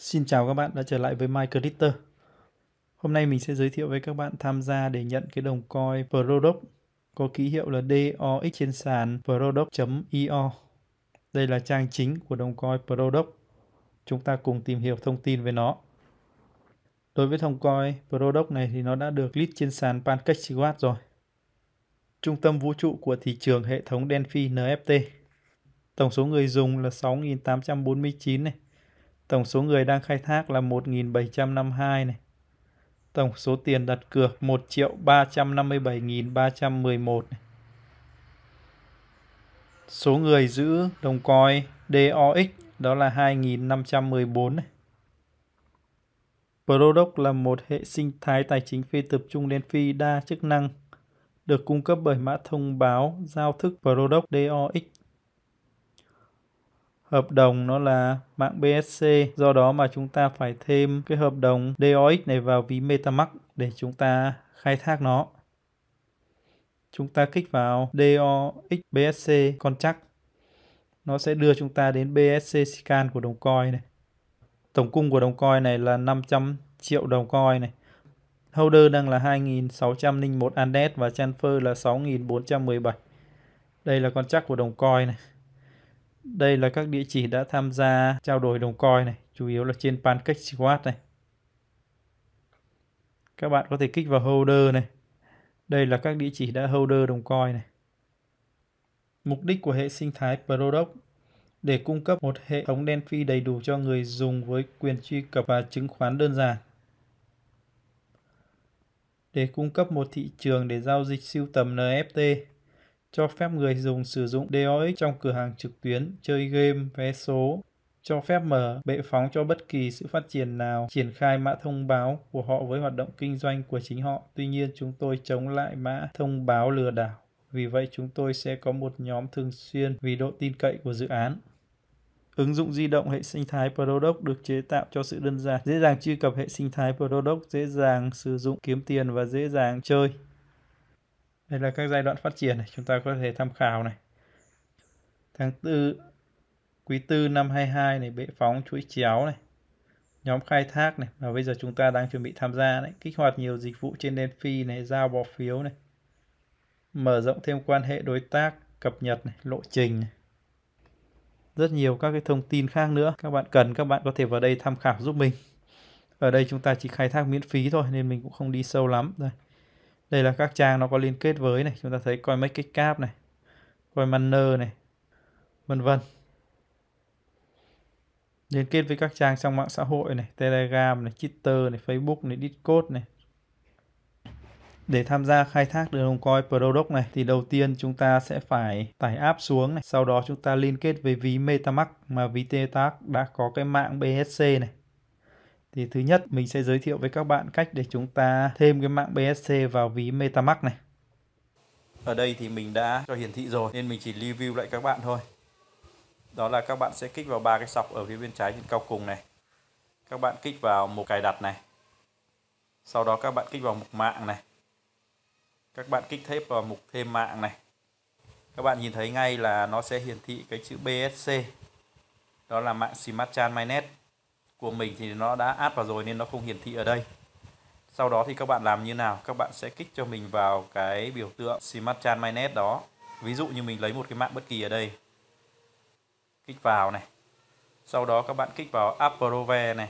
Xin chào các bạn đã trở lại với MyCrypto. Hôm nay mình sẽ giới thiệu với các bạn tham gia để nhận cái đồng coin Product có ký hiệu là DOX trên sàn Product.io. Đây là trang chính của đồng coin Product. Chúng ta cùng tìm hiểu thông tin về nó. Đối với đồng coin Product này thì nó đã được list trên sàn PancakeSwap rồi. Trung tâm vũ trụ của thị trường hệ thống DeFi NFT. Tổng số người dùng là 6.849 này. Tổng số người đang khai thác là 1.752 này. Tổng số tiền đặt cược 1.357.311 này. Số người giữ đồng coin DOX đó là 2.514 này. Product là một hệ sinh thái tài chính phi tập trung DeFi đa chức năng, được cung cấp bởi mã thông báo giao thức Product DOX. Hợp đồng nó là mạng BSC, do đó mà chúng ta phải thêm cái hợp đồng DOX này vào ví MetaMask để chúng ta khai thác nó. Chúng ta kích vào DOX BSC contract. Nó sẽ đưa chúng ta đến BSC scan của đồng coin này. Tổng cung của đồng coin này là 500 triệu đồng coin này. Holder đang là 2.601 Andes và transfer là 6.417. Đây là contract của đồng coin này. Đây là các địa chỉ đã tham gia trao đổi đồng coin này, chủ yếu là trên PancakeSwap này. Các bạn có thể kích vào holder này. Đây là các địa chỉ đã holder đồng coin này. Mục đích của hệ sinh thái Product để cung cấp một hệ thống DeFi đầy đủ cho người dùng với quyền truy cập và chứng khoán đơn giản. Để cung cấp một thị trường để giao dịch sưu tầm NFT, cho phép người dùng sử dụng DOX trong cửa hàng trực tuyến, chơi game, vé số, cho phép mở bệ phóng cho bất kỳ sự phát triển nào, triển khai mã thông báo của họ với hoạt động kinh doanh của chính họ. Tuy nhiên, chúng tôi chống lại mã thông báo lừa đảo. Vì vậy, chúng tôi sẽ có một nhóm thường xuyên vì độ tin cậy của dự án. Ứng dụng di động hệ sinh thái Product được chế tạo cho sự đơn giản, dễ dàng truy cập hệ sinh thái Product, dễ dàng sử dụng, kiếm tiền và dễ dàng chơi. Đây là các giai đoạn phát triển này, chúng ta có thể tham khảo này. Tháng 4, quý 4 năm 22 này, bệ phóng chuỗi chéo này. Nhóm khai thác này, và bây giờ chúng ta đang chuẩn bị tham gia đấy. Kích hoạt nhiều dịch vụ trên DeFi này, giao bỏ phiếu này. Mở rộng thêm quan hệ đối tác, cập nhật này, lộ trình này. Rất nhiều các cái thông tin khác nữa. Các bạn có thể vào đây tham khảo giúp mình. Ở đây chúng ta chỉ khai thác miễn phí thôi nên mình cũng không đi sâu lắm. Đây là các trang nó có liên kết với này. Chúng ta thấy CoinMarketCap này, CoinMiner này, vân vân. Liên kết với các trang trong mạng xã hội này, Telegram này, Twitter này, Facebook này, Discord này. Để tham gia khai thác được đồng coin Product này thì đầu tiên chúng ta sẽ phải tải app xuống này. Sau đó chúng ta liên kết với ví MetaMask mà ví MetaMask đã có cái mạng BSC này. Thì thứ nhất mình sẽ giới thiệu với các bạn cách để chúng ta thêm cái mạng BSC vào ví MetaMask này. Ở đây thì mình đã cho hiển thị rồi nên mình chỉ review lại các bạn thôi. Đó là các bạn sẽ kích vào ba cái sọc ở phía bên trái trên cao cùng này. Các bạn kích vào mục cài đặt này. Sau đó các bạn kích vào mục mạng này. Các bạn kích thêm vào mục thêm mạng này. Các bạn nhìn thấy ngay là nó sẽ hiển thị cái chữ BSC. Đó là mạng Smart Chain Mainnet. Của mình thì nó đã add vào rồi nên nó không hiển thị ở đây. Sau đó thì các bạn làm như nào? Các bạn sẽ kích cho mình vào cái biểu tượng Smart Chain Mainnet đó. Ví dụ như mình lấy một cái mạng bất kỳ ở đây. Kích vào này. Sau đó các bạn kích vào Approve này.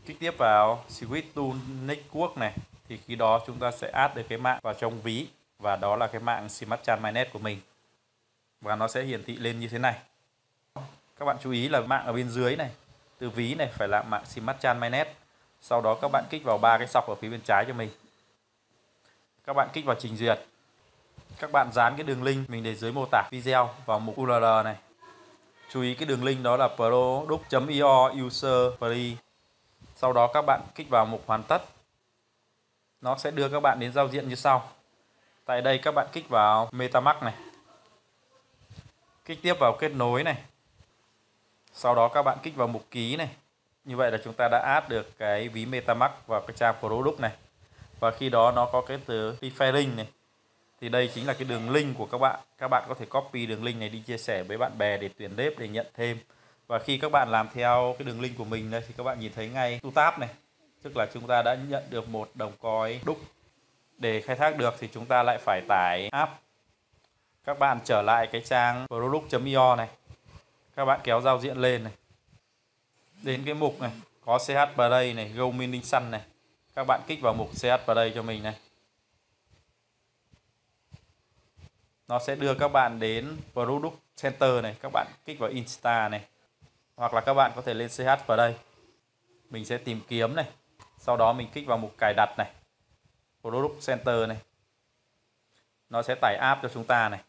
Kích tiếp vào Switch to Network này. Thì khi đó chúng ta sẽ add được cái mạng vào trong ví. Và đó là cái mạng Smart Chain Mainnet của mình. Và nó sẽ hiển thị lên như thế này. Các bạn chú ý là mạng ở bên dưới này. Từ ví này phải là mạng Smart Chain Mainnet. Sau đó các bạn kích vào ba cái sọc ở phía bên trái cho mình. Các bạn kích vào trình duyệt. Các bạn dán cái đường link mình để dưới mô tả video vào mục URL này. Chú ý cái đường link đó là product.io user free. Sau đó các bạn kích vào mục hoàn tất. Nó sẽ đưa các bạn đến giao diện như sau. Tại đây các bạn kích vào MetaMask này. Kích tiếp vào kết nối này. Sau đó các bạn kích vào mục ký này. Như vậy là chúng ta đã add được cái ví MetaMask vào cái trang Product này. Và khi đó nó có cái từ referring này. Thì đây chính là cái đường link của các bạn. Các bạn có thể copy đường link này đi chia sẻ với bạn bè để tuyển đếp để nhận thêm. Và khi các bạn làm theo cái đường link của mình đây thì các bạn nhìn thấy ngay tu tab này, tức là chúng ta đã nhận được một đồng coin đúc. Để khai thác được thì chúng ta lại phải tải app. Các bạn trở lại cái trang product.io này, các bạn kéo giao diện lên này, đến cái mục này có CH Play này, Go Mining Sun này, các bạn kích vào mục CH Play cho mình này. Nó sẽ đưa các bạn đến Product Center này, các bạn kích vào Insta này, hoặc là các bạn có thể lên CH vào đây. Mình sẽ tìm kiếm này, sau đó mình kích vào mục cài đặt này, Product Center này. Nó sẽ tải app cho chúng ta này.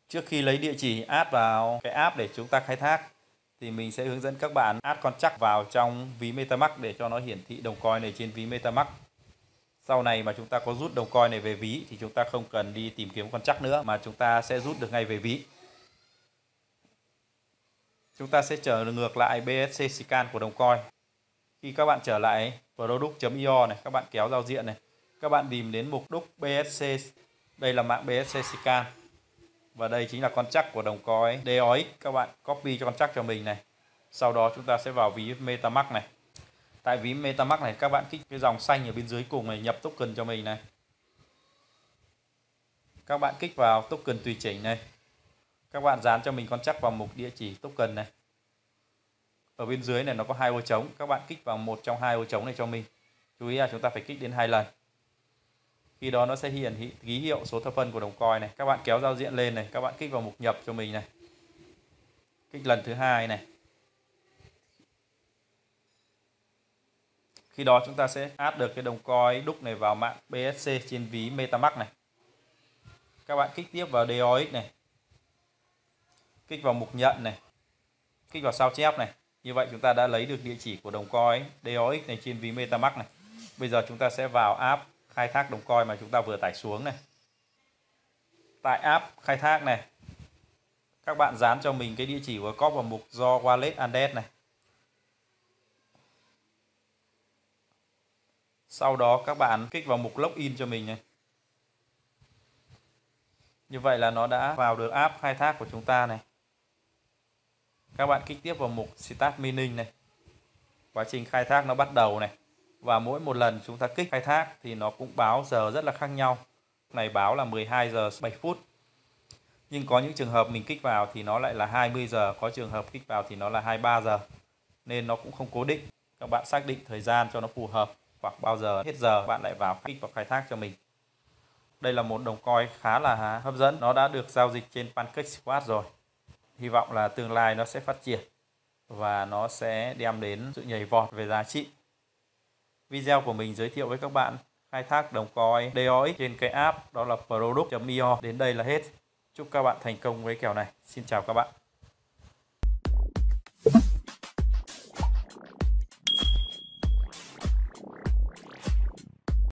Trước khi lấy địa chỉ add vào cái app để chúng ta khai thác thì mình sẽ hướng dẫn các bạn add contract vào trong ví MetaMask để cho nó hiển thị đồng coin này trên ví MetaMask. Sau này mà chúng ta có rút đồng coin này về ví thì chúng ta không cần đi tìm kiếm contract nữa mà chúng ta sẽ rút được ngay về ví. Chúng ta sẽ trở ngược lại BSC scan của đồng coin. Khi các bạn trở lại product.io này, các bạn kéo giao diện này, các bạn tìm đến mục đúc BSC. Đây là mạng BSC scan. Và đây chính là contract của đồng coin DOX. Các bạn copy cho contract cho mình này. Sau đó chúng ta sẽ vào ví MetaMask này. Tại ví MetaMask này các bạn kích cái dòng xanh ở bên dưới cùng này, nhập token cho mình này. Các bạn kích vào token tùy chỉnh này. Các bạn dán cho mình contract vào mục địa chỉ token này. Ở bên dưới này nó có hai ô trống, các bạn kích vào một trong hai ô trống này cho mình. Chú ý là chúng ta phải kích đến 2 lần. Khi đó nó sẽ hiển thị ký hiệu số thập phân của đồng coin này. Các bạn kéo giao diện lên này, các bạn kích vào mục nhập cho mình này. Kích lần thứ hai này. Khi đó chúng ta sẽ add được cái đồng coin đúc này vào mạng BSC trên ví MetaMask này. Các bạn kích tiếp vào DOX này. Kích vào mục nhận này. Kích vào sao chép này. Như vậy chúng ta đã lấy được địa chỉ của đồng coin DOX này trên ví MetaMask này. Bây giờ chúng ta sẽ vào app khai thác đồng coin mà chúng ta vừa tải xuống này. Tại app khai thác này, các bạn dán cho mình cái địa chỉ của copy vào mục do wallet address này. Sau đó các bạn kích vào mục login cho mình này. Như vậy là nó đã vào được app khai thác của chúng ta này. Các bạn kích tiếp vào mục Start Mining này. Quá trình khai thác nó bắt đầu này. Và mỗi một lần chúng ta kích khai thác thì nó cũng báo giờ rất là khác nhau. Này báo là 12 giờ 7 phút. Nhưng có những trường hợp mình kích vào thì nó lại là 20 giờ, có trường hợp kích vào thì nó là 23 giờ. Nên nó cũng không cố định. Các bạn xác định thời gian cho nó phù hợp. Hoặc bao giờ hết giờ bạn lại vào kích vào khai thác cho mình. Đây là một đồng coin khá là hấp dẫn. Nó đã được giao dịch trên PancakeSwap rồi. Hy vọng là tương lai nó sẽ phát triển. Và nó sẽ đem đến sự nhảy vọt về giá trị. Video của mình giới thiệu với các bạn khai thác đồng coin DOX trên cái app đó là product.io. Đến đây là hết. Chúc các bạn thành công với kèo này. Xin chào các bạn.